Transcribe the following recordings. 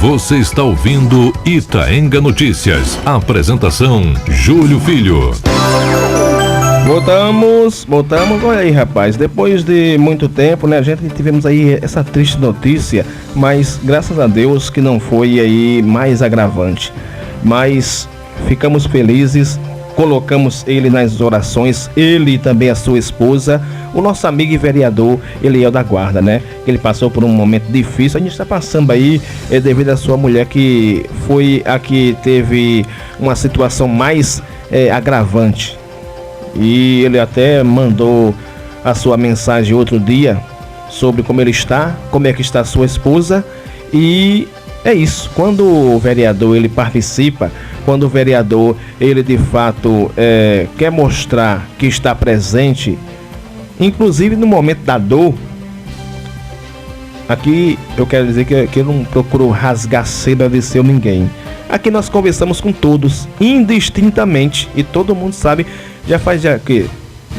Você está ouvindo Itaenga Notícias. Apresentação, Júlio Filho. Voltamos, olha aí, rapaz, depois de muito tempo, né, a gente tivemos aí essa triste notícia, mas graças a Deus que não foi aí mais agravante, mas ficamos felizes, colocamos ele nas orações, ele e também a sua esposa, o nosso amigo e vereador Eliel da Guarda, né, ele passou por um momento difícil, a gente está passando aí devido à sua mulher que foi a que teve uma situação mais agravante. E ele até mandou a sua mensagem outro dia sobre como ele está, como é que está a sua esposa. E é isso, quando o vereador ele participa, quando o vereador ele de fato quer mostrar que está presente, inclusive no momento da dor. Aqui eu quero dizer que eu não procuro rasgar seda de seu ninguém. Aqui nós conversamos com todos, indistintamente, e todo mundo sabe. Já faz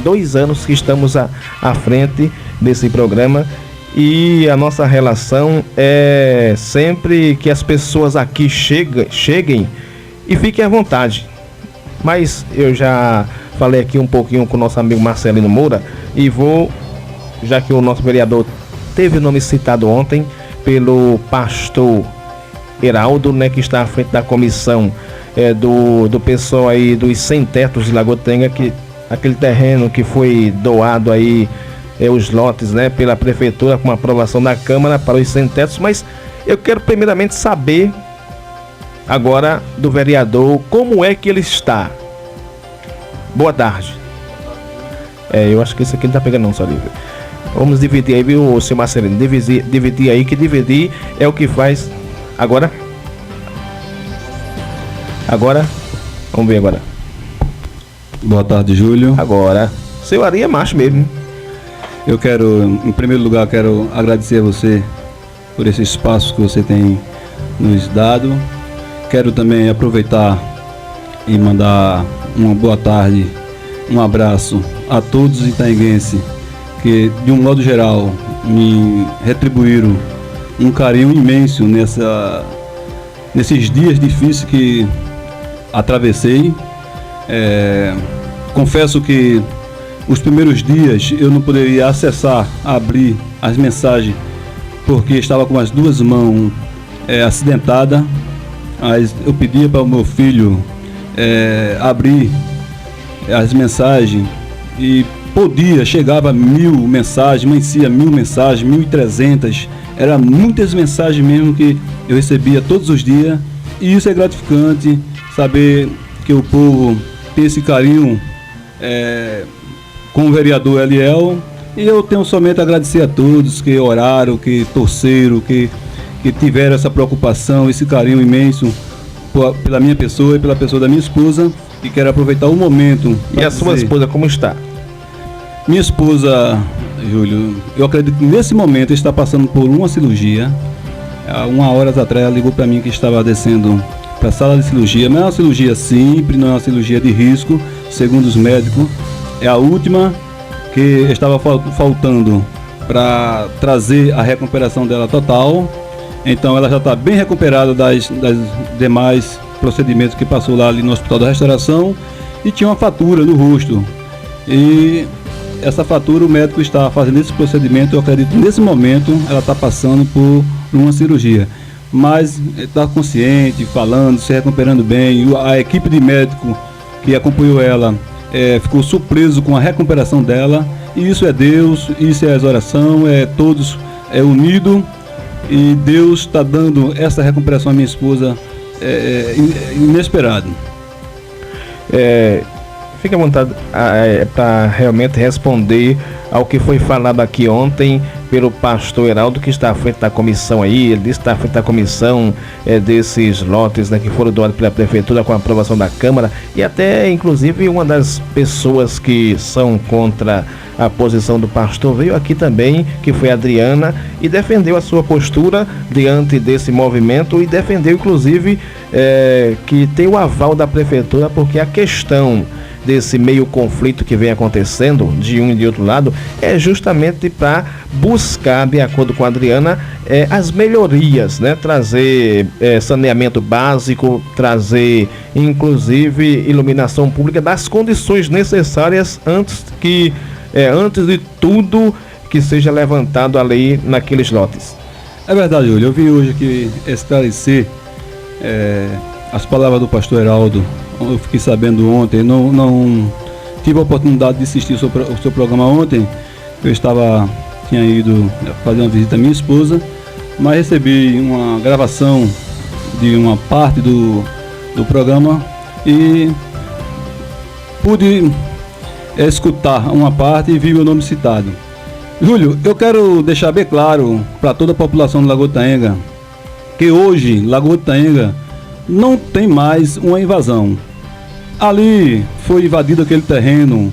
2 anos que estamos à frente desse programa e a nossa relação é sempre que as pessoas aqui cheguem e fiquem à vontade. Mas eu já falei aqui um pouquinho com o nosso amigo Marcelino Moura e vou, já que o nosso vereador teve o nome citado ontem pelo pastor Heraldo, né, que está à frente da comissão do pessoal aí dos Sem Tetos de Lagoa Tenga, que aquele terreno que foi doado aí, os lotes, né, pela prefeitura com aprovação da Câmara para os Sem Tetos. Mas eu quero primeiramente saber agora do vereador como é que ele está. Boa tarde. Eu acho que isso aqui não tá pegando não, só livre. Vamos dividir aí, viu, seu Marcelino? Dividir aí, que dividir é o que faz. Agora, vamos ver agora. Boa tarde, Júlio. Agora, seu Ari é macho mesmo. Eu quero, em primeiro lugar, agradecer a você por esse espaço que você tem nos dado. Quero também aproveitar e mandar uma boa tarde, um abraço a todos os itaenguenses que, de um modo geral, me retribuíram um carinho imenso nesses dias difíceis que atravessei. Confesso que os primeiros dias eu não poderia abrir as mensagens, porque estava com as 2 mãos acidentadas. Mas eu pedia para o meu filho abrir as mensagens e chegava 1000 mensagens, amanhecia 1000 mensagens, 1300. Eram muitas mensagens mesmo que eu recebia todos os dias, e isso é gratificante, saber que o povo tem esse carinho com o vereador Eliel. E eu tenho somente a agradecer a todos que oraram, que torceram, que tiveram essa preocupação, esse carinho imenso pela minha pessoa e pela pessoa da minha esposa. E quero aproveitar o momento. E a sua esposa como está? Minha esposa, Júlio, eu acredito que nesse momento está passando por uma cirurgia. Há 1 hora atrás ela ligou para mim que estava descendo para a sala de cirurgia. Não é uma cirurgia simples, não é uma cirurgia de risco, segundo os médicos. É a última que estava faltando para trazer a recuperação dela total. Então ela já está bem recuperada das demais procedimentos que passou lá ali no Hospital da Restauração, e tinha uma fatura no rosto. E essa fatura, o médico está fazendo esse procedimento. Eu acredito que nesse momento ela está passando por uma cirurgia, mas está consciente, falando, se recuperando bem. A equipe de médico que acompanhou ela ficou surpreso com a recuperação dela. E isso é Deus, isso é as orações, todos unidos, e Deus está dando essa recuperação à minha esposa inesperado. Fique à vontade para realmente responder ao que foi falado aqui ontem pelo pastor Heraldo, que está à frente da comissão aí. Ele disse que está à frente da comissão desses lotes, né, que foram doados pela prefeitura com a aprovação da Câmara, e até inclusive uma das pessoas que são contra a posição do pastor veio aqui também, que foi a Adriana, e defendeu a sua postura diante desse movimento, e defendeu inclusive que tem o aval da prefeitura, porque a questão desse meio conflito que vem acontecendo de um e de outro lado, é justamente para buscar, de acordo com a Adriana, as melhorias, né? Trazer saneamento básico, trazer inclusive iluminação pública, das condições necessárias antes de tudo que seja levantado ali naqueles lotes. É verdade, Júlio. Eu vim hoje aqui esclarecer as palavras do pastor Heraldo. Eu fiquei sabendo ontem, não tive a oportunidade de assistir o seu programa ontem. Eu tinha ido fazer uma visita à minha esposa, mas recebi uma gravação de uma parte do programa e pude escutar uma parte e vi meu nome citado. Júlio, eu quero deixar bem claro para toda a população de Lagoa de Itaenga que hoje Lagoa de Itaenga não tem mais uma invasão. Ali foi invadido aquele terreno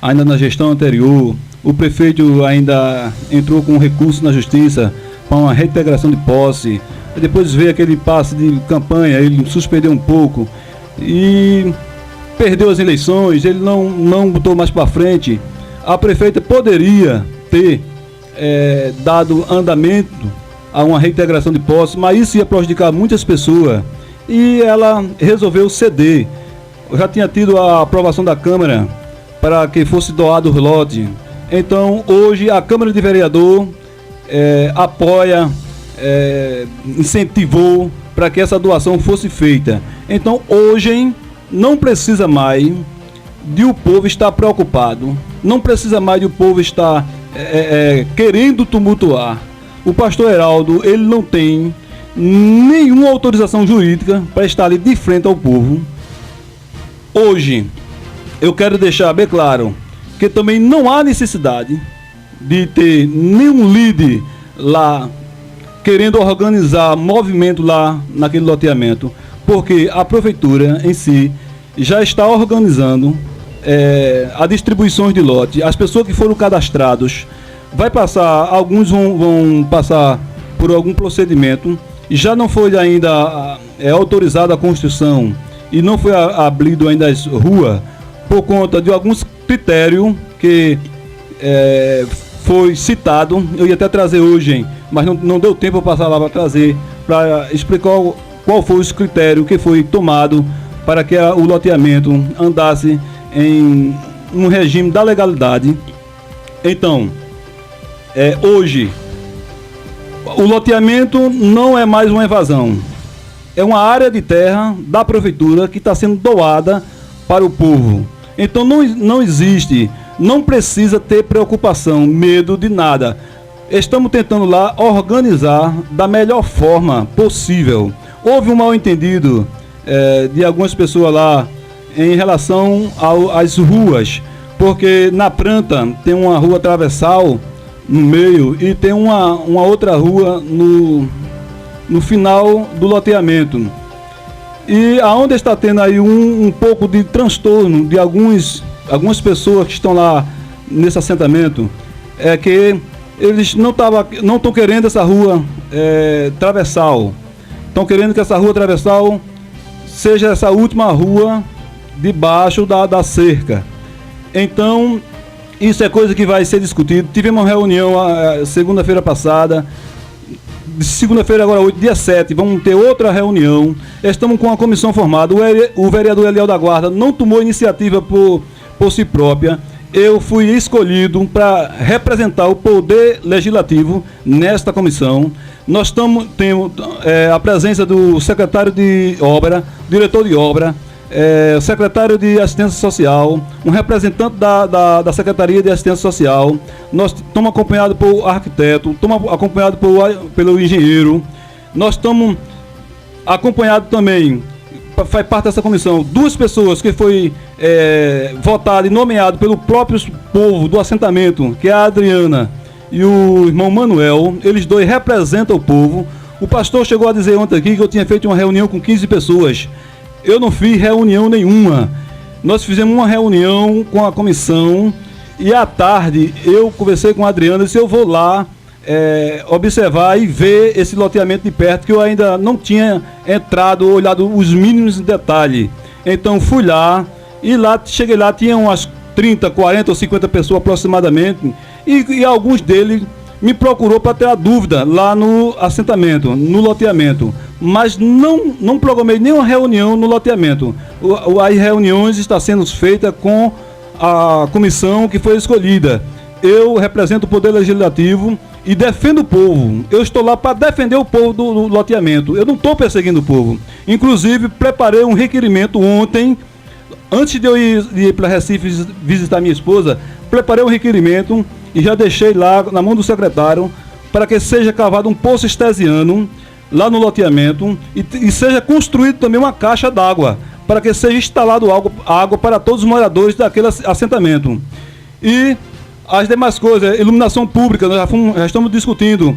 ainda na gestão anterior. O prefeito ainda entrou com recurso na justiça para uma reintegração de posse. Depois veio aquele passe de campanha, ele suspendeu um pouco e perdeu as eleições, ele não botou mais para frente. A prefeita poderia ter dado andamento a uma reintegração de posse, mas isso ia prejudicar muitas pessoas e ela resolveu ceder. Eu já tinha tido a aprovação da Câmara para que fosse doado o lote. Então hoje a Câmara de Vereador apoia, incentivou para que essa doação fosse feita. Então hoje não precisa mais de o povo estar preocupado, não precisa mais de o povo estar querendo tumultuar. O pastor Heraldo, ele não tem nenhuma autorização jurídica para estar ali de frente ao povo. Hoje, eu quero deixar bem claro que também não há necessidade de ter nenhum líder lá querendo organizar movimento lá naquele loteamento, porque a prefeitura em si já está organizando a distribuição de lote. As pessoas que foram cadastrados, alguns vão passar por algum procedimento, já não foi ainda autorizada a construção e não foi abrido ainda as ruas por conta de alguns critérios que foi citado. Eu ia até trazer hoje, mas não deu tempo para passar lá para trazer, para explicar qual foi os critérios que foi tomado para que o loteamento andasse em um regime da legalidade. Então, hoje, o loteamento não é mais uma invasão. É uma área de terra da prefeitura que está sendo doada para o povo. Então não existe, não precisa ter preocupação, medo de nada. Estamos tentando lá organizar da melhor forma possível. Houve um mal-entendido de algumas pessoas lá em relação às ruas, porque na Pranta tem uma rua atravessal no meio e tem uma outra rua no final do loteamento. E aonde está tendo aí um pouco de transtorno de algumas pessoas que estão lá nesse assentamento, é que eles não estão querendo essa rua travessal. Estão querendo que essa rua travessal seja essa última rua debaixo da cerca. Então, isso é coisa que vai ser discutido. Tivemos uma reunião segunda-feira passada. Segunda-feira, agora 8, dia 7, vamos ter outra reunião. Estamos com a comissão formada. O vereador Eliel da Guarda não tomou iniciativa por si própria. Eu fui escolhido para representar o poder legislativo nesta comissão. Nós temos a presença do secretário de obra, diretor de obra, secretário de assistência social, um representante da Secretaria de Assistência Social. Nós estamos acompanhados por arquiteto, estamos acompanhados pelo engenheiro. Nós estamos acompanhados também, faz parte dessa comissão, duas pessoas que foi votado e nomeado pelo próprio povo do assentamento, que é a Adriana e o irmão Manuel. Eles dois representam o povo. O pastor chegou a dizer ontem aqui que eu tinha feito uma reunião com 15 pessoas. Eu não fiz reunião nenhuma. Nós fizemos uma reunião com a comissão e à tarde eu conversei com a Adriana e disse: eu vou lá observar e ver esse loteamento de perto, que eu ainda não tinha entrado, olhado os mínimos detalhes. Então fui lá E lá, cheguei lá, tinha umas 30, 40 ou 50 pessoas aproximadamente, e alguns deles me procurou para ter a dúvida lá no assentamento, no loteamento, mas não programei nenhuma reunião no loteamento. As reuniões estão sendo feitas com a comissão que foi escolhida. Eu represento o Poder Legislativo e defendo o povo. Eu estou lá para defender o povo do loteamento. Eu não estou perseguindo o povo. Inclusive, preparei um requerimento ontem, antes de eu ir para Recife visitar minha esposa, preparei um requerimento e já deixei lá na mão do secretário para que seja cavado um poço artesiano lá no loteamento e seja construído também uma caixa d'água para que seja instalado água para todos os moradores daquele assentamento. E as demais coisas, iluminação pública, nós já estamos discutindo,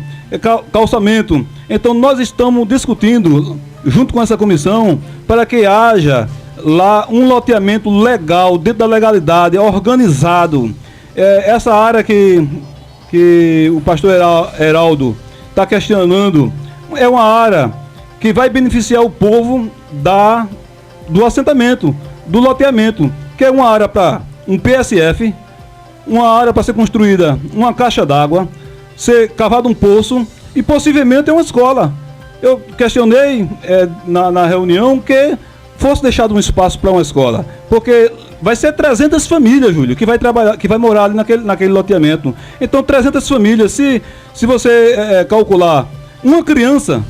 calçamento. Então nós estamos discutindo, junto com essa comissão, para que haja lá um loteamento legal, dentro da legalidade, organizado. Essa área que o pastor Heraldo está questionando é uma área que vai beneficiar o povo do assentamento, do loteamento, que é uma área para um PSF, uma área para ser construída uma caixa d'água, ser cavado um poço e possivelmente uma escola. Eu questionei na reunião que fosse deixado um espaço para uma escola, porque vai ser 300 famílias, Júlio, que vai trabalhar, que vai morar ali naquele loteamento. Então 300 famílias, se você calcular uma criança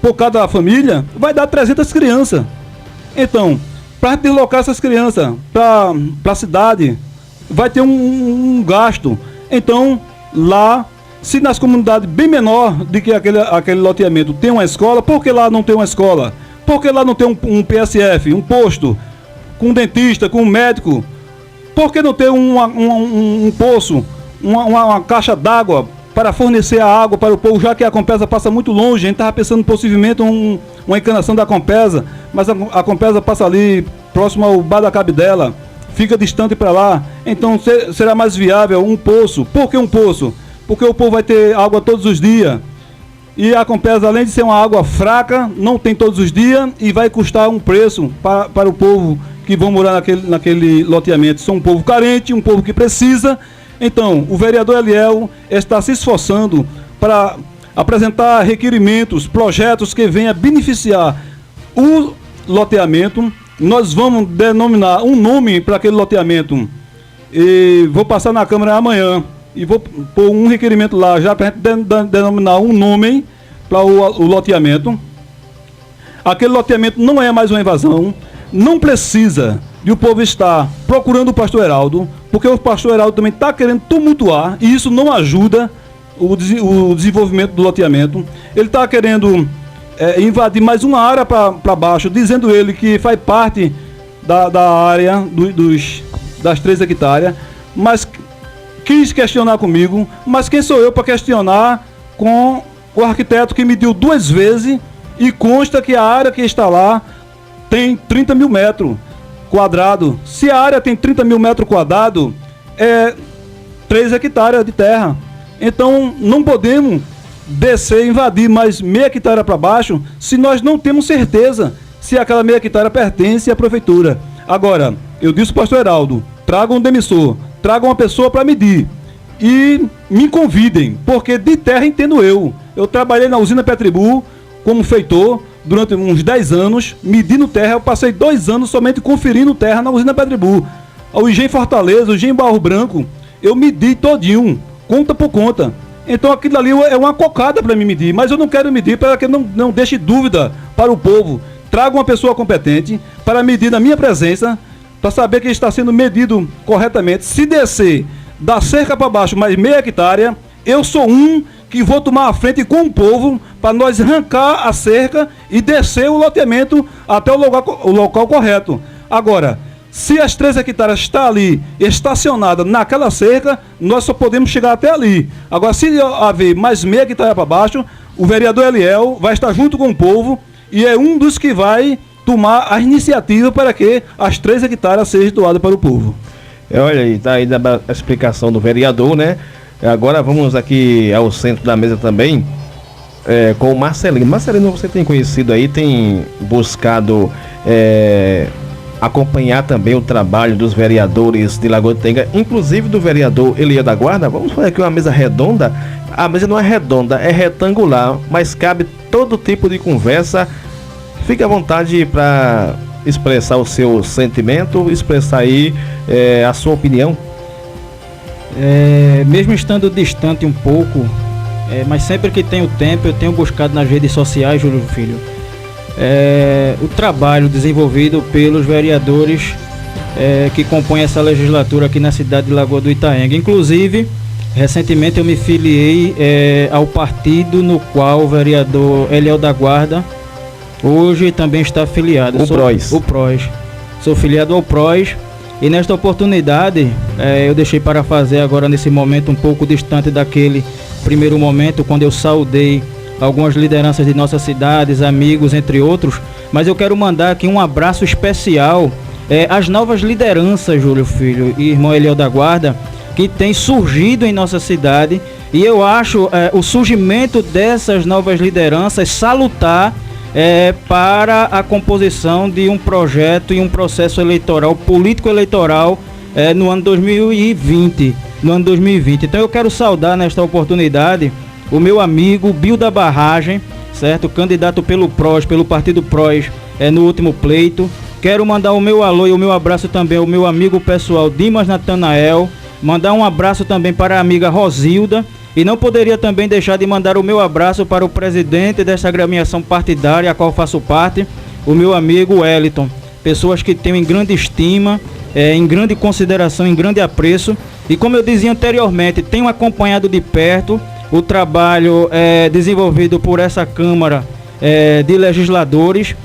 por cada família, vai dar 300 crianças. Então, para deslocar essas crianças para a cidade, vai ter um gasto. Então, lá, se nas comunidades bem menor do que aquele loteamento tem uma escola, por que lá não tem uma escola? Por que lá não tem um PSF, um posto, com um dentista, com um médico? Por que não tem um poço, uma caixa d'água para fornecer a água para o povo, já que a Compesa passa muito longe? A gente estava pensando possivelmente uma encanação da Compesa, mas a Compesa passa ali, próximo ao bar da Cabidela, fica distante para lá. Então será mais viável um poço. Por que um poço? Porque o povo vai ter água todos os dias. E a Compesa, além de ser uma água fraca, não tem todos os dias e vai custar um preço para o povo que vão morar naquele loteamento. São um povo carente, um povo que precisa. Então, o vereador Eliel está se esforçando para apresentar requerimentos, projetos que venham beneficiar o loteamento. Nós vamos denominar um nome para aquele loteamento. E vou passar na Câmara amanhã. E vou pôr um requerimento lá já para a gente denominar um nome para o loteamento. Aquele loteamento não é mais uma invasão. Não precisa de o povo estar procurando o pastor Heraldo, porque o pastor Heraldo também está querendo tumultuar, e isso não ajuda o desenvolvimento do loteamento. Ele está querendo invadir mais uma área para baixo, dizendo ele que faz parte da área das 3 hectares, mas quis questionar comigo, mas quem sou eu para questionar com o arquiteto que mediu 2 vezes e consta que a área que está lá tem 30 mil metros quadrados. Se a área tem 30 mil metros quadrados, é 3 hectares de terra. Então não podemos descer, invadir mais meia hectare para baixo, se nós não temos certeza se aquela meia hectare pertence à prefeitura. Agora, eu disse ao pastor Heraldo, traga um demissor, traga uma pessoa para medir e me convidem, porque de terra entendo eu. Eu trabalhei na usina Petribu como feitor durante uns 10 anos, medindo terra. Eu passei 2 anos somente conferindo terra na usina Petribu. O engenho Fortaleza, o engenho Barro Branco, eu medi todinho, conta por conta. Então aquilo ali é uma cocada para mim medir, mas eu não quero medir para que não deixe dúvida para o povo. Traga uma pessoa competente para medir na minha presença, para saber que está sendo medido corretamente. Se descer da cerca para baixo mais meia hectare, eu sou que vou tomar a frente com o povo para nós arrancar a cerca e descer o loteamento até o local correto. Agora, se as 3 hectares estão ali estacionadas naquela cerca, nós só podemos chegar até ali. Agora, se haver mais meia hectare para baixo, o vereador Eliel vai estar junto com o povo e é um dos que vai tomar a iniciativa para que as 3 hectares sejam doadas para o povo. Olha aí, tá aí a explicação do vereador, né? Agora vamos aqui ao centro da mesa também, com o Marcelino. Marcelino, você tem conhecido aí, tem buscado acompanhar também o trabalho dos vereadores de Lagoa do Itaenga, inclusive do vereador Eliel da Guarda. Vamos fazer aqui uma mesa redonda. A mesa não é redonda, é retangular, mas cabe todo tipo de conversa. Fique à vontade para expressar o seu sentimento, expressar aí a sua opinião. Mesmo estando distante um pouco, mas sempre que tenho tempo, eu tenho buscado nas redes sociais, Júlio Filho, o trabalho desenvolvido pelos vereadores que compõem essa legislatura aqui na cidade de Lagoa do Itaenga. Inclusive, recentemente eu me filiei ao partido no qual o vereador Eliel da Guarda hoje também está afiliado. O PROS. Sou filiado ao PROS. E nesta oportunidade, eu deixei para fazer agora nesse momento um pouco distante daquele primeiro momento, quando eu saudei algumas lideranças de nossas cidades, amigos, entre outros. Mas eu quero mandar aqui um abraço especial às novas lideranças, Júlio Filho e irmão Eliel da Guarda, que tem surgido em nossa cidade. E eu acho o surgimento dessas novas lideranças salutar para a composição de um projeto e um processo eleitoral, político-eleitoral, no ano 2020. Então eu quero saudar nesta oportunidade o meu amigo Bill da Barragem, certo? Candidato pelo PROS, pelo partido PROS, no último pleito. Quero mandar o meu alô e o meu abraço também ao meu amigo pessoal Dimas Natanael, mandar um abraço também para a amiga Rosilda. E não poderia também deixar de mandar o meu abraço para o presidente desta agremiação partidária, a qual faço parte, o meu amigo Wellington. Pessoas que tenho em grande estima, em grande consideração, em grande apreço. E como eu dizia anteriormente, tenho acompanhado de perto o trabalho desenvolvido por essa Câmara de Legisladores.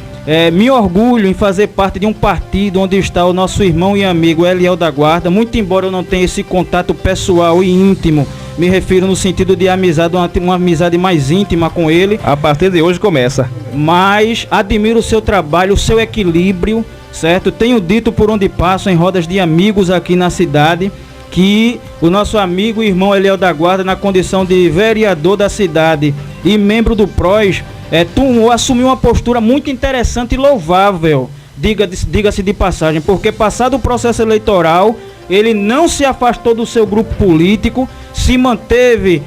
Me orgulho em fazer parte de um partido onde está o nosso irmão e amigo Eliel da Guarda. Muito embora eu não tenha esse contato pessoal e íntimo, me refiro no sentido de amizade, uma amizade mais íntima com ele. A partir de hoje começa. Mas admiro o seu trabalho, o seu equilíbrio, certo? Tenho dito por onde passo, em rodas de amigos aqui na cidade, que o nosso amigo e irmão Eliel da Guarda, na condição de vereador da cidade e membro do PROS, assumiu uma postura muito interessante e louvável, diga-se de passagem, porque passado o processo eleitoral, ele não se afastou do seu grupo político, se manteve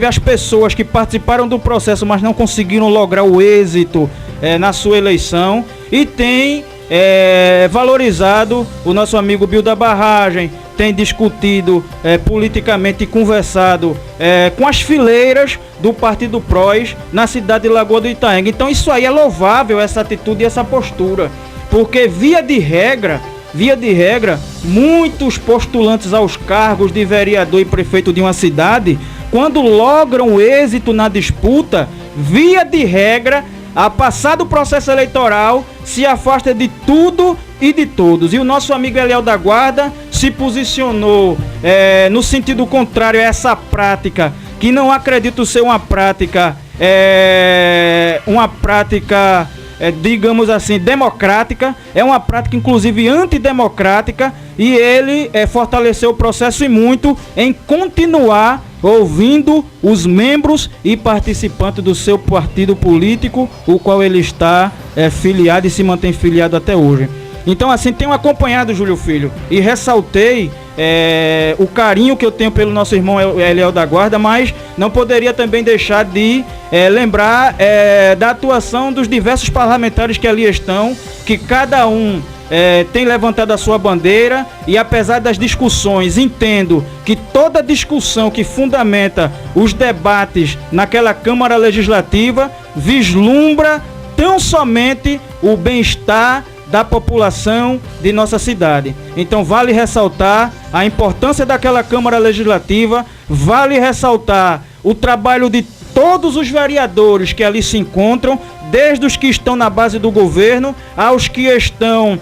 as pessoas que participaram do processo, mas não conseguiram lograr o êxito na sua eleição, e tem valorizado o nosso amigo Bill da Barragem, tem discutido politicamente e conversado com as fileiras do partido PROS na cidade de Lagoa do Itaenga. Então isso aí é louvável, essa atitude e essa postura, porque via de regra, muitos postulantes aos cargos de vereador e prefeito de uma cidade, quando logram êxito na disputa, via de regra, a passar do processo eleitoral, se afasta de tudo e de todos. E o nosso amigo Eliel da Guarda se posicionou no sentido contrário a essa prática, que não acredito ser uma prática digamos assim, democrática, é uma prática inclusive antidemocrática, e ele fortaleceu o processo e muito em continuar ouvindo os membros e participantes do seu partido político, o qual ele está filiado e se mantém filiado até hoje. Então assim, tenho acompanhado, Júlio Filho, e ressaltei o carinho que eu tenho pelo nosso irmão Eliel da Guarda, mas não poderia também deixar de lembrar da atuação dos diversos parlamentares que ali estão, que cada um tem levantado a sua bandeira, e apesar das discussões, entendo que toda discussão que fundamenta os debates naquela Câmara Legislativa vislumbra tão somente o bem-estar da população de nossa cidade. Então vale ressaltar a importância daquela Câmara Legislativa, vale ressaltar o trabalho de todos os vereadores que ali se encontram, desde os que estão na base do governo aos que estão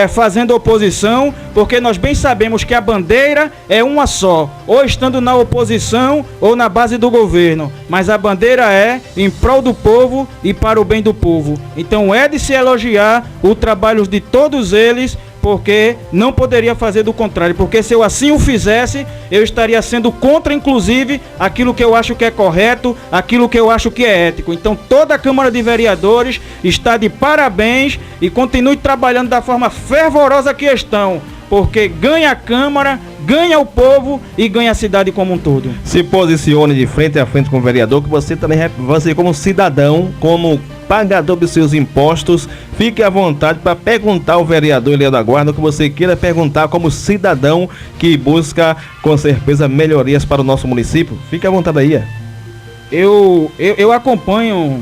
fazendo oposição, porque nós bem sabemos que a bandeira é uma só, ou estando na oposição ou na base do governo, mas a bandeira é em prol do povo e para o bem do povo. Então é de se elogiar o trabalho de todos eles, porque não poderia fazer do contrário, porque se eu assim o fizesse, eu estaria sendo contra, inclusive, aquilo que eu acho que é correto, aquilo que eu acho que é ético. Então toda a Câmara de Vereadores está de parabéns e continue trabalhando da forma fervorosa que estão, porque ganha a Câmara, ganha o povo e ganha a cidade como um todo. Se posicione de frente a frente com o vereador, que você também, você como cidadão, como pagador dos seus impostos, fique à vontade para perguntar ao vereador Eliel da Guarda o que você queira perguntar como cidadão que busca, com certeza, melhorias para o nosso município. Fique à vontade aí. Eu acompanho,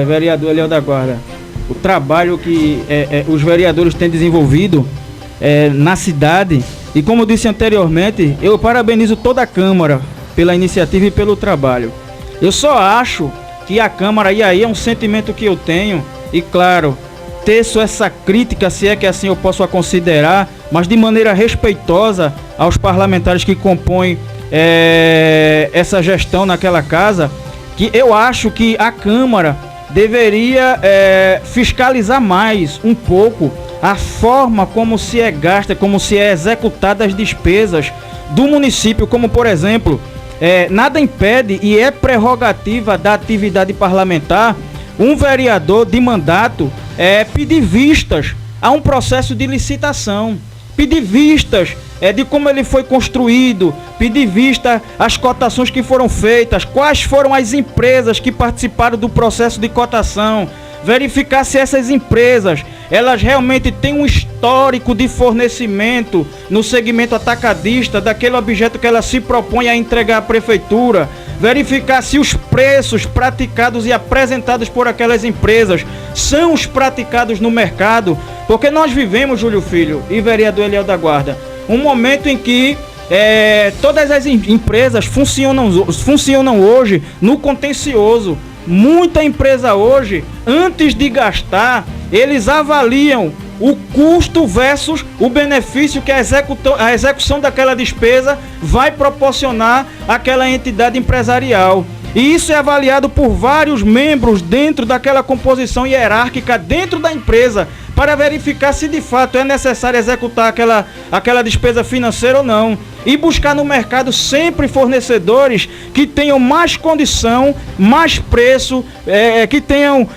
vereador Eliel da Guarda, o trabalho que os vereadores têm desenvolvido na cidade, e como eu disse anteriormente, eu parabenizo toda a Câmara pela iniciativa e pelo trabalho. Eu só acho que a Câmara, e aí é um sentimento que eu tenho, e claro, teço essa crítica, se é que assim eu posso a considerar, mas de maneira respeitosa aos parlamentares que compõem essa gestão naquela casa, que eu acho que a Câmara deveria fiscalizar mais um pouco a forma como se é gasta, como se é executada as despesas do município, como por exemplo, nada impede e é prerrogativa da atividade parlamentar um vereador de mandato pedir vistas a um processo de licitação, pedir vistas de como ele foi construído, pedir vista às cotações que foram feitas, quais foram as empresas que participaram do processo de cotação, verificar se essas empresas elas realmente têm um histórico de fornecimento no segmento atacadista daquele objeto que ela se propõe a entregar à prefeitura, verificar se os preços praticados e apresentados por aquelas empresas são os praticados no mercado, porque nós vivemos, Júlio Filho e vereador Eliel da Guarda, um momento em que todas as empresas funcionam hoje no contencioso. Muita empresa hoje, antes de gastar, eles avaliam o custo versus o benefício que a execução daquela despesa vai proporcionar àquela entidade empresarial. E isso é avaliado por vários membros dentro daquela composição hierárquica dentro da empresa, para verificar se de fato é necessário executar aquela despesa financeira ou não. E buscar no mercado sempre fornecedores que tenham mais condição, mais preço, que tenham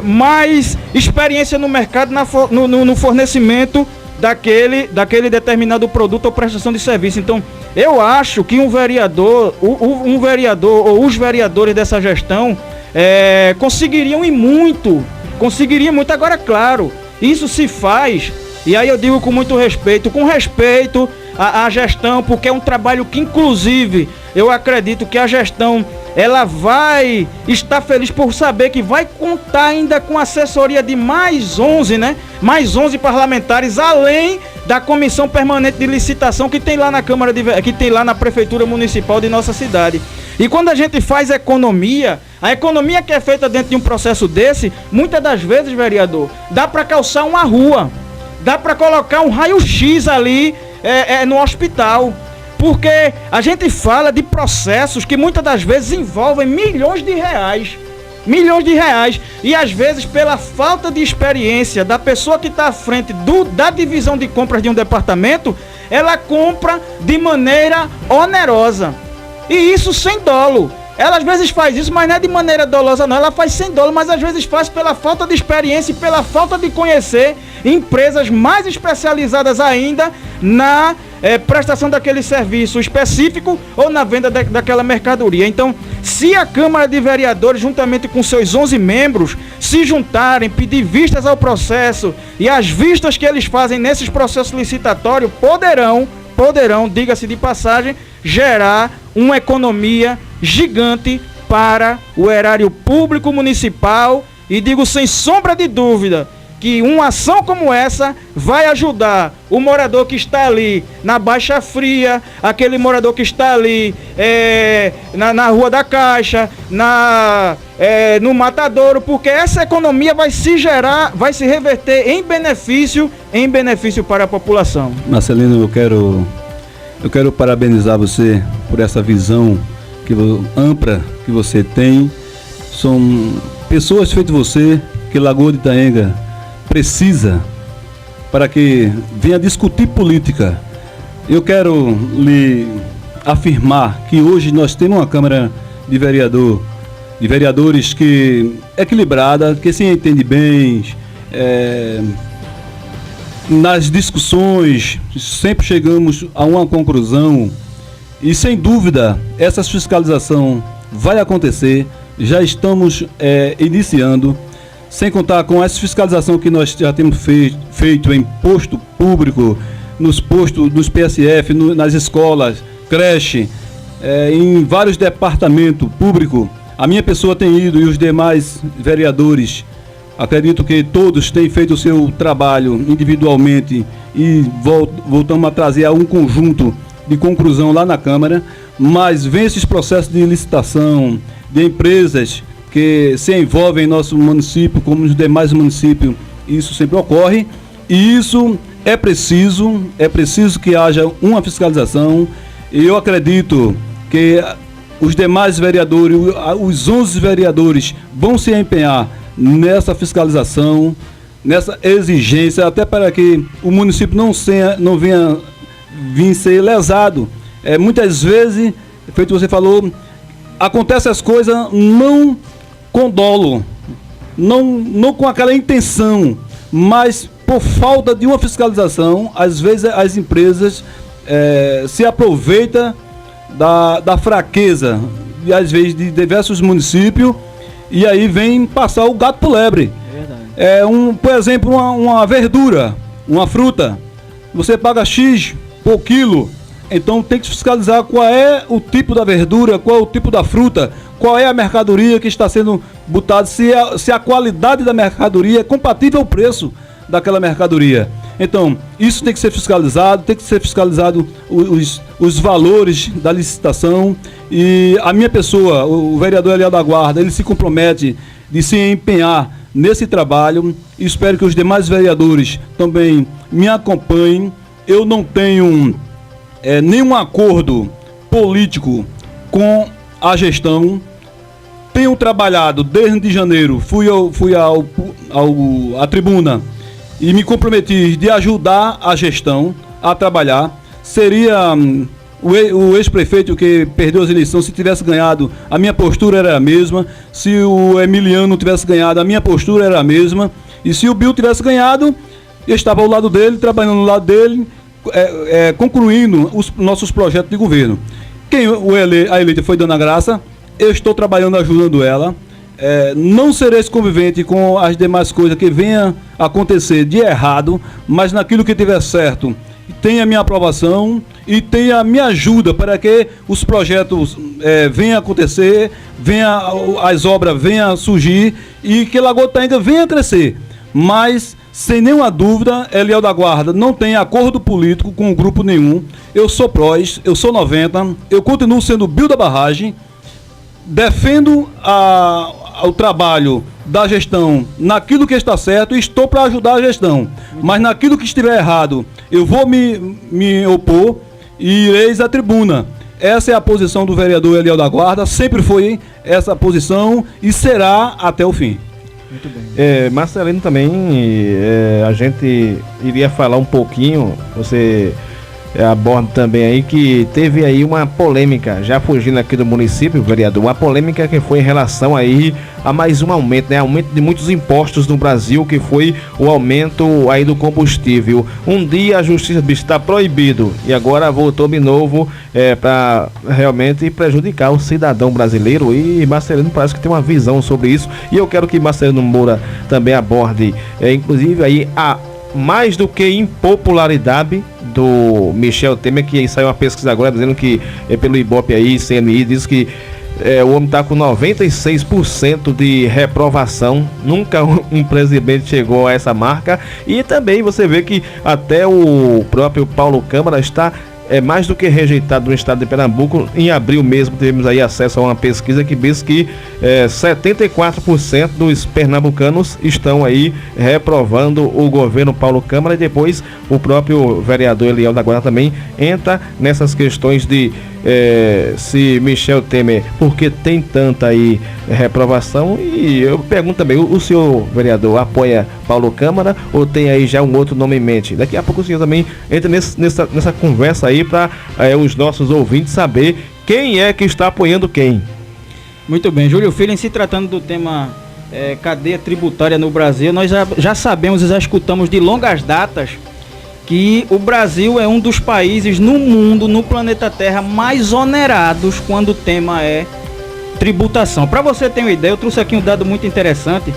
mais experiência no mercado no fornecimento daquele determinado produto ou prestação de serviço. Então, eu acho que um vereador ou os vereadores dessa gestão conseguiriam muito. Agora, claro, isso se faz, e aí eu digo com muito respeito, à gestão, porque é um trabalho que, inclusive, eu acredito que a gestão, ela vai estar feliz por saber que vai contar ainda com assessoria de mais 11 parlamentares, além da Comissão Permanente de Licitação que tem lá na que tem lá na Prefeitura Municipal de nossa cidade. E quando a gente faz economia, a economia que é feita dentro de um processo desse, muitas das vezes, vereador, dá para calçar uma rua, dá para colocar um raio-x ali no hospital. Porque a gente fala de processos que muitas das vezes envolvem milhões de reais, e às vezes pela falta de experiência da pessoa que está à frente da divisão de compras de um departamento, ela compra de maneira onerosa, e isso sem dolo. Ela às vezes faz isso, mas não é de maneira dolosa não, ela faz sem dolo, mas às vezes faz pela falta de experiência e pela falta de conhecer empresas mais especializadas ainda na prestação daquele serviço específico ou na venda daquela mercadoria. Então, se a Câmara de Vereadores, juntamente com seus 11 membros, se juntarem, pedir vistas ao processo, e as vistas que eles fazem nesses processos licitatórios poderão, diga-se de passagem, gerar uma economia gigante para o erário público municipal, e digo sem sombra de dúvida que uma ação como essa vai ajudar o morador que está ali na Baixa Fria, aquele morador que está ali na Rua da Caixa, no Matadouro, porque essa economia vai se reverter em benefício para a população. Marcelino, eu quero parabenizar você por essa visão ampla que você tem. São pessoas feitas você que Lagoa de Itaenga precisa para que venha discutir política. Eu quero lhe afirmar que hoje nós temos uma Câmara de vereadores que é equilibrada, que se entende bem, nas discussões sempre chegamos a uma conclusão e sem dúvida essa fiscalização vai acontecer, já estamos iniciando, sem contar com essa fiscalização que nós já temos feito em posto público, nos postos, nos PSF, nas escolas, creche, em vários departamentos públicos. A minha pessoa tem ido e os demais vereadores, acredito que todos têm feito o seu trabalho individualmente e voltamos a trazer um conjunto de conclusão lá na Câmara, mas vem esses processos de licitação, de empresas que se envolvem em nosso município, como nos demais municípios, isso sempre ocorre, e isso é preciso que haja uma fiscalização, e eu acredito que os demais vereadores, os 11 vereadores vão se empenhar nessa fiscalização, nessa exigência, até para que o município não venha vir ser lesado. Muitas vezes, feito você falou, acontecem as coisas não com dolo, não com aquela intenção, mas por falta de uma fiscalização, às vezes as empresas se aproveitam da fraqueza, e às vezes de diversos municípios, e aí vem passar o gato por lebre. Por exemplo, uma verdura, uma fruta, você paga X por quilo, então tem que fiscalizar qual é o tipo da verdura, qual é o tipo da fruta, qual é a mercadoria que está sendo botada, se a qualidade da mercadoria é compatível ao preço daquela mercadoria. Então, isso tem que ser fiscalizado, os valores da licitação, e a minha pessoa, o vereador Eliel da Guarda, ele se compromete de se empenhar nesse trabalho, e espero que os demais vereadores também me acompanhem. Eu não tenho nenhum acordo político com a gestão, tenho trabalhado desde janeiro, fui à tribuna e me comprometi de ajudar a gestão a trabalhar. Seria o ex-prefeito que perdeu as eleições, se tivesse ganhado, a minha postura era a mesma. Se o Emiliano tivesse ganhado, a minha postura era a mesma. E se o Bill tivesse ganhado, eu estava ao lado dele, trabalhando ao lado dele, concluindo os nossos projetos de governo. A eleita foi Dona Graça, eu estou trabalhando, ajudando ela. Não serei convivente com as demais coisas que venham a acontecer de errado, mas naquilo que tiver certo, tenha minha aprovação e tenha minha ajuda para que os projetos venham a acontecer, as obras venham a surgir e que Lagoa Itaenga venha a crescer. Mas, sem nenhuma dúvida, Eliel da Guarda não tem acordo político com grupo nenhum. Eu sou prós, eu sou 90, eu continuo sendo Bill da Barragem, defendo o trabalho da gestão naquilo que está certo e estou para ajudar a gestão. Mas naquilo que estiver errado, eu vou me opor e ireis à tribuna. Essa é a posição do vereador Eliel da Guarda, sempre foi essa posição e será até o fim. Muito bem. Marcelino, também a gente iria falar um pouquinho, você aborda também aí que teve aí uma polêmica, já fugindo aqui do município, vereador, uma polêmica que foi em relação aí a mais um aumento, né? Aumento de muitos impostos no Brasil, que foi o aumento aí do combustível. Um dia a justiça está proibido e agora voltou de novo para realmente prejudicar o cidadão brasileiro, e Marcelino parece que tem uma visão sobre isso, e eu quero que Marcelino Moura também aborde, inclusive aí mais do que impopularidade do Michel Temer, que saiu uma pesquisa agora dizendo que pelo Ibope aí, CNI, diz que o homem está com 96% de reprovação. Nunca um presidente chegou a essa marca. E também você vê que até o próprio Paulo Câmara está mais do que rejeitado no estado de Pernambuco. Em abril mesmo tivemos aí acesso a uma pesquisa que diz que 74% dos pernambucanos estão aí reprovando o governo Paulo Câmara, e depois o próprio vereador Eliel da Guarda também entra nessas questões de se Michel Temer, porque tem tanta aí reprovação, e eu pergunto também, o senhor vereador apoia Paulo Câmara ou tem aí já um outro nome em mente? Daqui a pouco o senhor também entra nessa conversa aí para os nossos ouvintes saber quem é que está apoiando quem. Muito bem, Júlio Filho, em se tratando do tema cadeia tributária no Brasil, nós já sabemos e já escutamos de longas datas que o Brasil é um dos países no mundo, no planeta Terra, mais onerados quando o tema é tributação. Para você ter uma ideia, eu trouxe aqui um dado muito interessante,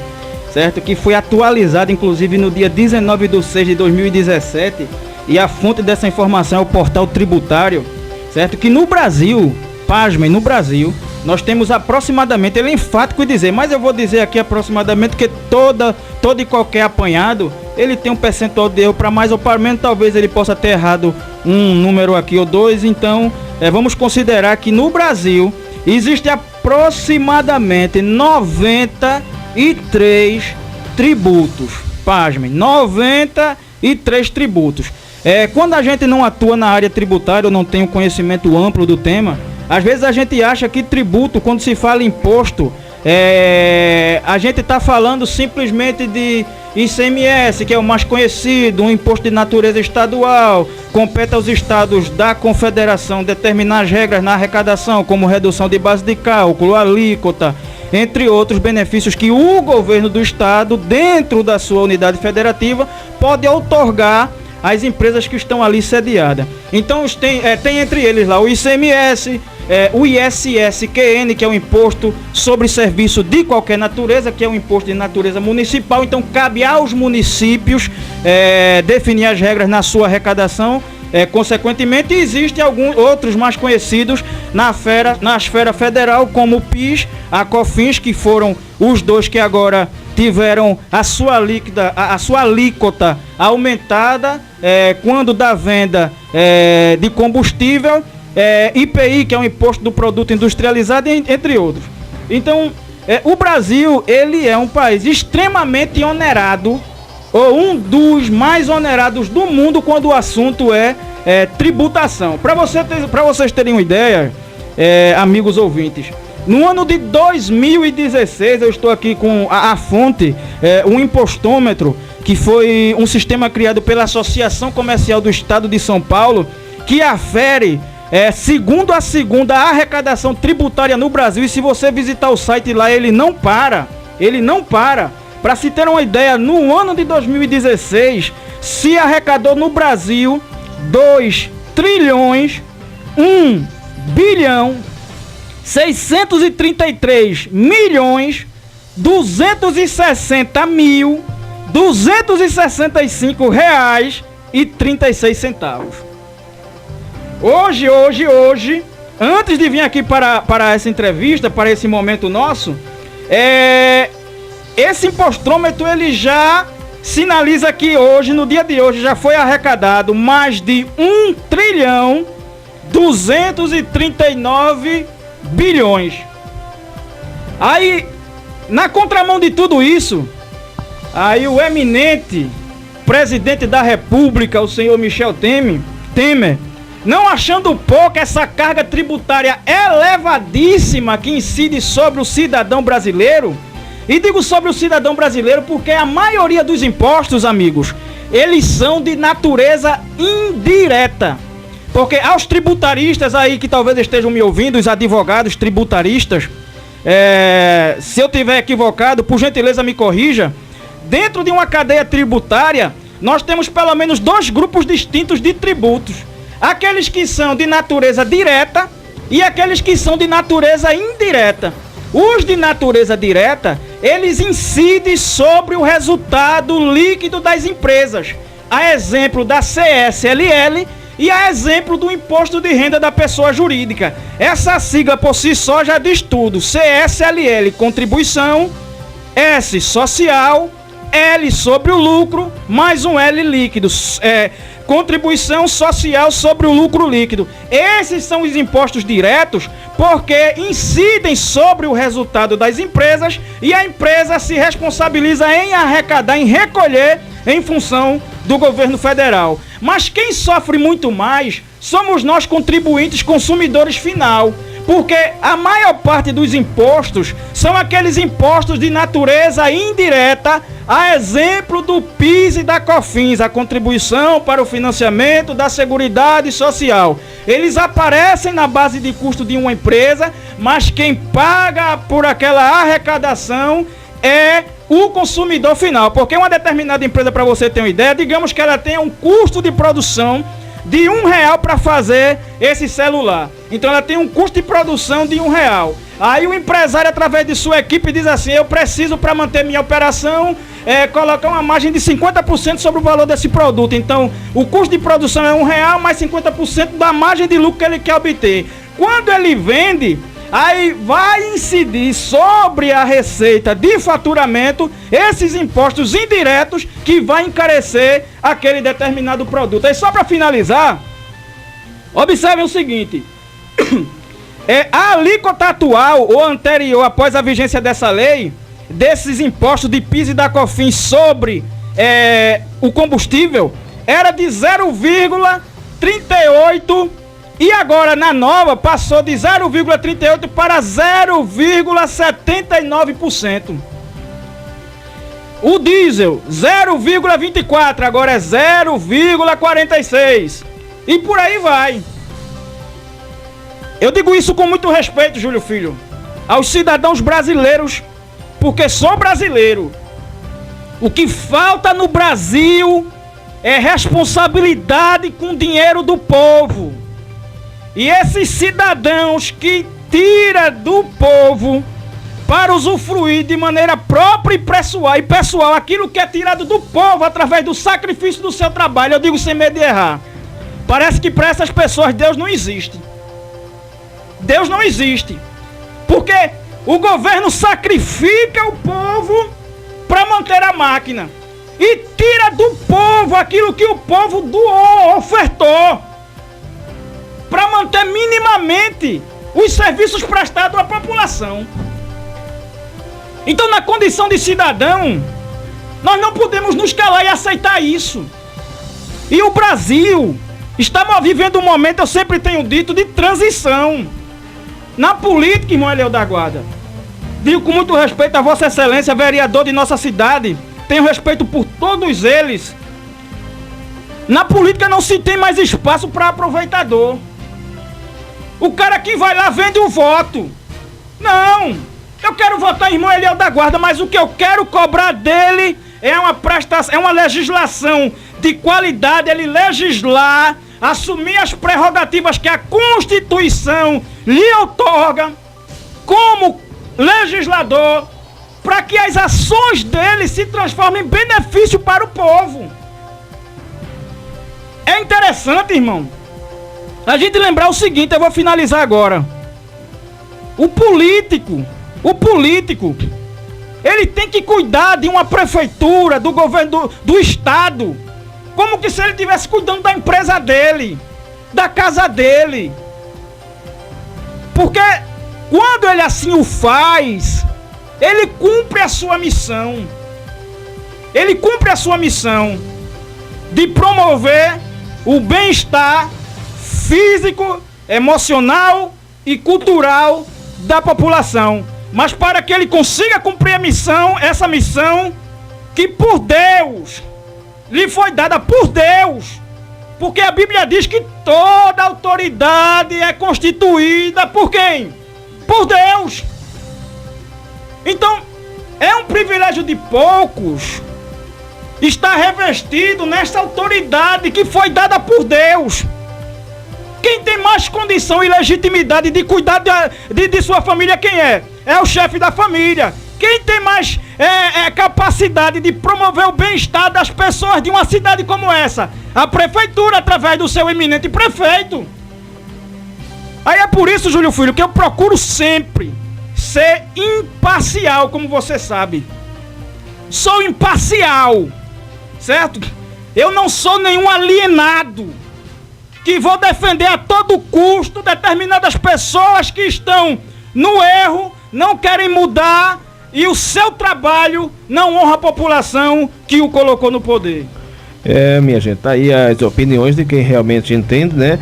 certo? Que foi atualizado, inclusive, no dia 19/6/2017, e a fonte dessa informação é o portal tributário, certo? Que no Brasil, pasmem, no Brasil, nós temos aproximadamente, ele é enfático em dizer, mas eu vou dizer aqui aproximadamente, que todo e qualquer apanhado, ele tem um percentual de erro para mais ou para menos, talvez ele possa ter errado um número aqui ou dois, então vamos considerar que no Brasil existe aproximadamente 93 tributos, pasmem, 93 tributos. Quando a gente não atua na área tributária ou não tem um conhecimento amplo do tema, às vezes a gente acha que tributo, quando se fala imposto, a gente está falando simplesmente de ICMS, que é o mais conhecido, um imposto de natureza estadual. Compete aos estados da confederação determinar as regras na arrecadação, como redução de base de cálculo, alíquota, entre outros benefícios que o governo do estado, dentro da sua unidade federativa, pode outorgar às empresas que estão ali sediadas. Então tem entre eles lá o ICMS, o ISS-QN, que é o imposto sobre serviço de qualquer natureza, que é um imposto de natureza municipal. Então cabe aos municípios definir as regras na sua arrecadação. Consequentemente, existem alguns outros mais conhecidos na esfera federal, como o PIS, a COFINS, que foram os dois que agora tiveram a sua alíquota aumentada quando da venda de combustível, IPI, que é o imposto do produto industrializado, entre outros. Então, o Brasil, ele é um país extremamente onerado, ou um dos mais onerados do mundo quando o assunto é tributação. Para vocês terem uma ideia, amigos ouvintes, no ano de 2016, eu estou aqui com a fonte, um impostômetro, que foi um sistema criado pela Associação Comercial do Estado de São Paulo, que afere segundo a segunda a arrecadação tributária no Brasil. E se você visitar o site lá, ele não para. Para se ter uma ideia, no ano de 2016, se arrecadou no Brasil 2 trilhões 1 bilhão 633 milhões 260 mil 265 reais e 36 centavos. Hoje, antes de vir aqui para essa entrevista, para esse momento nosso, esse impostômetro, ele já sinaliza que hoje, no dia de hoje, já foi arrecadado mais de 1 trilhão 239 bilhões. Aí, na contramão de tudo isso, aí o eminente presidente da República, o senhor Michel Temer, não achando pouco essa carga tributária elevadíssima que incide sobre o cidadão brasileiro. E digo sobre o cidadão brasileiro porque a maioria dos impostos, amigos, eles são de natureza indireta. Porque aos tributaristas aí que talvez estejam me ouvindo, os advogados tributaristas, se eu tiver equivocado, por gentileza me corrija. Dentro de uma cadeia tributária, nós temos pelo menos 2 grupos distintos de tributos. Aqueles que são de natureza direta e aqueles que são de natureza indireta. Os de natureza direta, eles incidem sobre o resultado líquido das empresas. A exemplo da CSLL e a exemplo do Imposto de Renda da Pessoa Jurídica. Essa sigla por si só já diz tudo. CSLL, contribuição, S, social, L sobre o lucro, mais um L líquido. Contribuição social sobre o lucro líquido. Esses são os impostos diretos, porque incidem sobre o resultado das empresas e a empresa se responsabiliza em arrecadar, em recolher em função do governo federal. Mas quem sofre muito mais somos nós, contribuintes, consumidores final. Porque a maior parte dos impostos são aqueles impostos de natureza indireta, a exemplo do PIS e da COFINS, a contribuição para o financiamento da Seguridade Social. Eles aparecem na base de custo de uma empresa, mas quem paga por aquela arrecadação é o consumidor final. Porque uma determinada empresa, para você ter uma ideia, digamos que ela tenha um custo de produção de R$1 para fazer esse celular. Então ela tem um custo de produção de R$1. Aí o empresário, através de sua equipe, diz assim: eu preciso, para manter minha operação, colocar uma margem de 50% sobre o valor desse produto. Então o custo de produção é R$1 mais 50% da margem de lucro que ele quer obter. Quando ele vende, aí vai incidir sobre a receita de faturamento esses impostos indiretos que vai encarecer aquele determinado produto. Aí só para finalizar, observem o seguinte: a alíquota atual ou anterior, após a vigência dessa lei, desses impostos de PIS e da COFINS sobre o combustível, era de 0,38%. E agora, na nova, passou de 0,38% para 0,79%. O diesel, 0,24%, agora é 0,46%. E por aí vai. Eu digo isso com muito respeito, Júlio Filho, aos cidadãos brasileiros, porque sou brasileiro. O que falta no Brasil é responsabilidade com o dinheiro do povo. E esses cidadãos que tiram do povo para usufruir de maneira própria e pessoal aquilo que é tirado do povo através do sacrifício do seu trabalho, eu digo sem medo de errar, parece que para essas pessoas Deus não existe. Deus não existe. Porque o governo sacrifica o povo para manter a máquina e tira do povo aquilo que o povo doou, ofertou, para manter minimamente os serviços prestados à população. Então, na condição de cidadão, nós não podemos nos calar e aceitar isso. E o Brasil está vivendo um momento, eu sempre tenho dito, de transição. Na política, irmão Eliel da Guarda, digo com muito respeito a Vossa Excelência, vereador de nossa cidade, tenho respeito por todos eles. Na política não se tem mais espaço para aproveitador. O cara que vai lá vende o voto. Não, eu quero votar em irmão Eliel da Guarda, mas o que eu quero cobrar dele é uma prestação, é uma legislação de qualidade, ele legislar, assumir as prerrogativas que a Constituição lhe outorga como legislador, para que as ações dele se transformem em benefício para o povo. É interessante, irmão, a gente lembrar o seguinte, eu vou finalizar agora. O político, ele tem que cuidar de uma prefeitura, do governo do estado, como que se ele estivesse cuidando da empresa dele, da casa dele. Porque quando ele assim o faz, ele cumpre a sua missão. Ele cumpre a sua missão de promover o bem-estar físico, emocional e cultural da população. Mas para que ele consiga cumprir a missão, essa missão que por Deus lhe foi dada por Deus, porque a Bíblia diz que toda autoridade é constituída por quem? Por Deus. Então, é um privilégio de poucos estar revestido nessa autoridade que foi dada por Deus. Quem tem mais condição e legitimidade de cuidar de sua família, quem é? É o chefe da família. Quem tem mais capacidade de promover o bem-estar das pessoas de uma cidade como essa? A prefeitura, através do seu eminente prefeito. Aí é por isso, Júlio Filho, que eu procuro sempre ser imparcial, como você sabe. Sou imparcial, certo? Eu não sou nenhum alienado que vou defender a todo custo determinadas pessoas que estão no erro, não querem mudar e o seu trabalho não honra a população que o colocou no poder. Minha gente, tá aí as opiniões de quem realmente entende, né?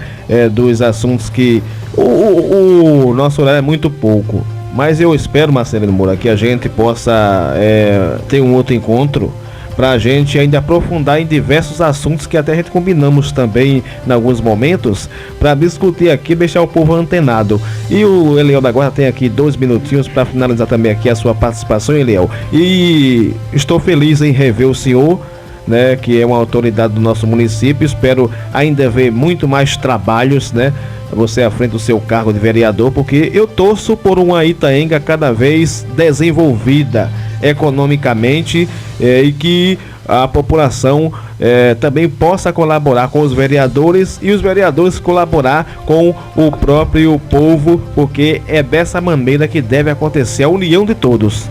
Dos assuntos que o nosso horário é muito pouco. Mas eu espero, Marcelino Moura, que a gente possa ter um outro encontro para a gente ainda aprofundar em diversos assuntos que até a gente combinamos também em alguns momentos para discutir aqui, deixar o povo antenado. E o Eliel da Guarda tem aqui 2 minutinhos para finalizar também aqui a sua participação, Eliel. E estou feliz em rever o senhor, né, que é uma autoridade do nosso município. Espero ainda ver muito mais trabalhos, né, você à frente do seu cargo de vereador, porque eu torço por uma Itaenga cada vez desenvolvida economicamente, e que a população também possa colaborar com os vereadores e os vereadores colaborar com o próprio povo, porque é dessa maneira que deve acontecer a união de todos.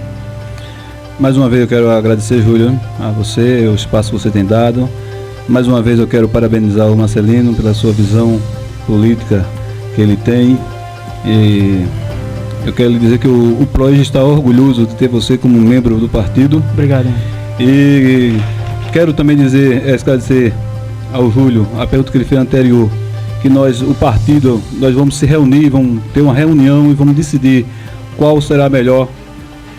Mais uma vez eu quero agradecer, Júlio, a você, o espaço que você tem dado. Mais uma vez eu quero parabenizar o Marcelino pela sua visão política que ele tem, e eu quero lhe dizer que o PROES está orgulhoso de ter você como membro do partido. Obrigado. E quero também esclarecer ao Júlio a pergunta que ele fez anterior, que o partido, nós vamos se reunir, vamos ter uma reunião e vamos decidir qual será melhor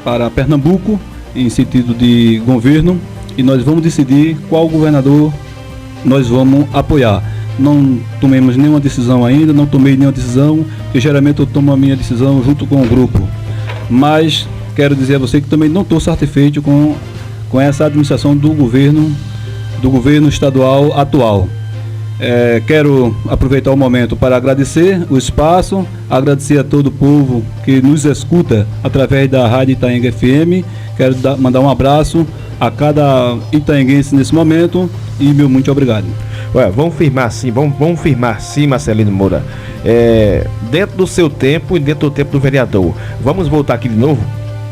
para Pernambuco em sentido de governo, e nós vamos decidir qual governador nós vamos apoiar. Não tomemos nenhuma decisão ainda, não tomei nenhuma decisão, porque geralmente eu tomo a minha decisão junto com o grupo. Mas quero dizer a você que também não estou satisfeito com essa administração do governo estadual atual. Quero aproveitar o momento para agradecer o espaço, agradecer a todo o povo que nos escuta através da Rádio Itaenga FM. Quero mandar um abraço a cada itaenguense nesse momento e meu muito obrigado. Vamos firmar sim, Marcelino Moura. Dentro do seu tempo e dentro do tempo do vereador. Vamos voltar aqui de novo?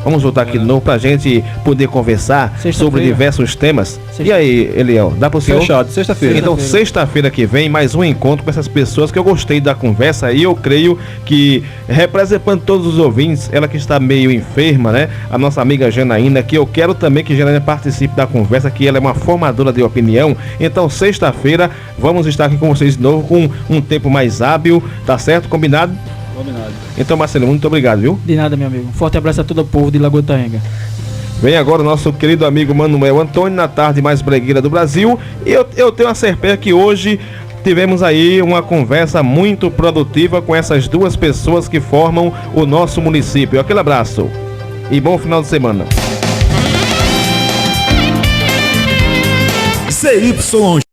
Vamos voltar aqui de novo para a gente poder conversar sobre diversos temas. E aí, Eliel, dá para o senhor? Fechado, sexta-feira. Então, sexta-feira que vem, mais um encontro com essas pessoas que eu gostei da conversa, e eu creio que, representando todos os ouvintes, ela que está meio enferma, né? A nossa amiga Janaína, que eu quero também que Janaína participe da conversa, que ela é uma formadora de opinião. Então, sexta-feira, vamos estar aqui com vocês de novo, com um tempo mais hábil, tá certo? Combinado? Combinado. Então, Marcelo, muito obrigado, viu? De nada, meu amigo. Um forte abraço a todo o povo de Lagoa Itaenga. Vem agora o nosso querido amigo Manuel Antônio, na tarde mais bregueira do Brasil. E eu tenho a certeza que hoje tivemos aí uma conversa muito produtiva com essas duas pessoas que formam o nosso município. Aquele abraço e bom final de semana. CY